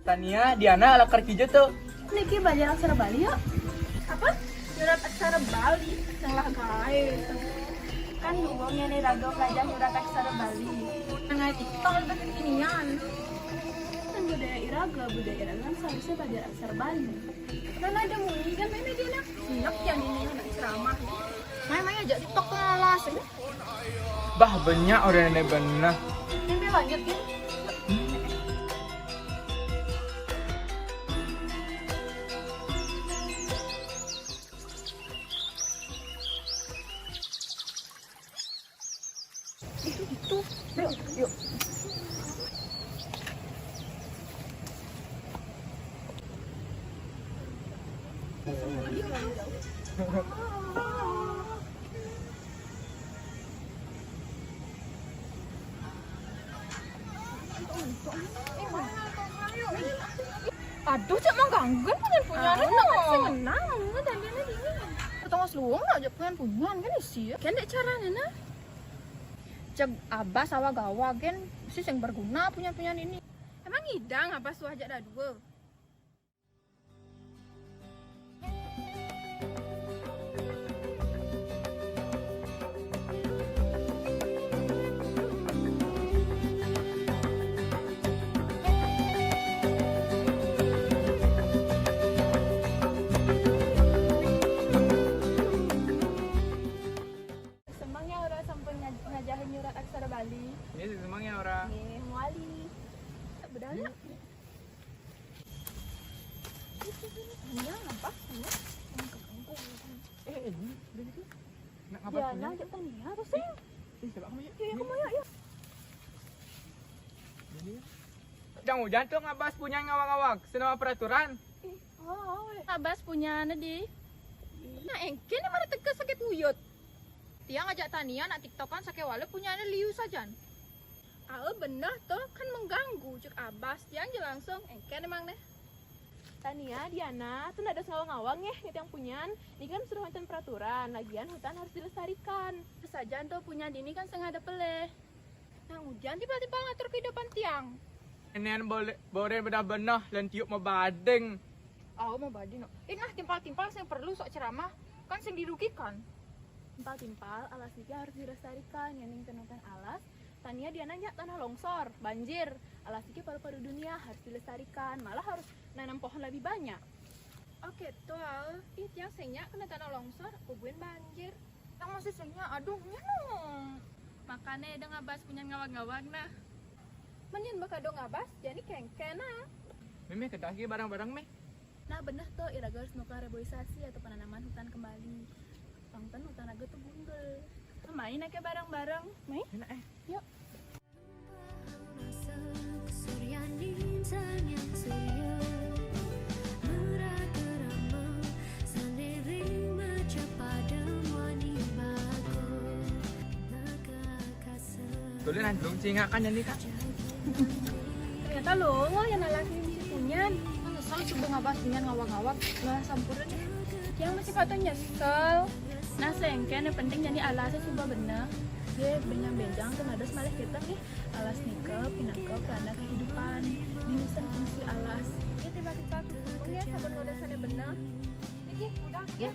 Tania, Diana, ala kerja tuh. Niki belajar aksara Bali yuk. Apa? Nyurat aksara Bali? Yang lah kaya. Kan hubungnya nih raga belajar nyurat aksara Bali. Nggak TikTok itu kekinian. Kan budaya Iraga kan seharusnya belajar aksara Bali. Karena ada muni kan mainnya dia nak siap yang ini nak ceramah. Main aja TikTok tuh ngalas ya. Bah banyak orang yang benar. Ini lanjut ya. Itu. Yuk. Aduh, cak mengganggu kan punya anak senang dan dia ini. Ketemu seluang aja punya kan isi. Kan dek caranya nah. Cek abas awak gawa kan sih yang berguna punya ini. Emang hidang abas tuh aja dah dua. Ngajahin nyurat aksara Bali. Ini semangnya orang. Nih, muali. Bedanya. Ini apa? Ini Ini. Nak ngapa ya, punya? nah, kita nih, apa sih? Coba kamu ya. Ya, kamu ya. Jangan hujan tuh ngabas punya ngawang-ngawang. Senama peraturan. Abas punya nadi. Nah, engken mana tegas sakit buyut. Tiang ngajak Tania nak tiktokan sakit wale punya liu saja. Bener tuh kan mengganggu cek abas. Tiang aja langsung engken emang nih. Tania, Diana, tuh ada ngawang-ngawang ya yang punyan. Ini kan suruh hutan peraturan, lagian hutan harus dilestarikan. Saja tuh punya dini kan sengaja peleh. Nah hujan tiba-tiba ngatur kehidupan tiang. Ini boleh benar-benar dan tiup mau badeng. Mau bading. Nah timpal-timpal yang perlu sok ceramah kan yang dirugikan. Timpal-timpal alas juga harus dilestarikan. Yang tenutan alas, Tania dia nanya tanah longsor, banjir. Alas juga paru-paru dunia harus dilestarikan. Malah harus nanam pohon lebih banyak. Oke, tuh yang senya kena tanah longsor, kubuin banjir. Yang masih senya, aduh nyenong. Makanya ada ngabas punya ngawang-ngawang nah. Menyen bakal dong ngabas, jadi kengkena. Mimi kedaki barang-barang meh. Nah bener tuh Iraga harus melakukan reboisasi atau penanaman hutan kembali. Tonton hutan Raga tuh bunggel. Main aja bareng-bareng. Main? Enak Yuk. Tulen an belum cingakan jadi kak. Ternyata lo yang nalasin si punyan. Nyesel coba ngabas punyan ngawang-ngawang. Lah sampuran nih. Yang masih patah nyesel. Nah sengken yang penting jadi alasnya coba bener. Dia benjang-benjang tuh ada malah kita nih alas nikah, pinaka, kerana kehidupan. Ini fungsi alas. Ya tiba-tiba aku ya sabar ngodesannya bener. Ini udah ya.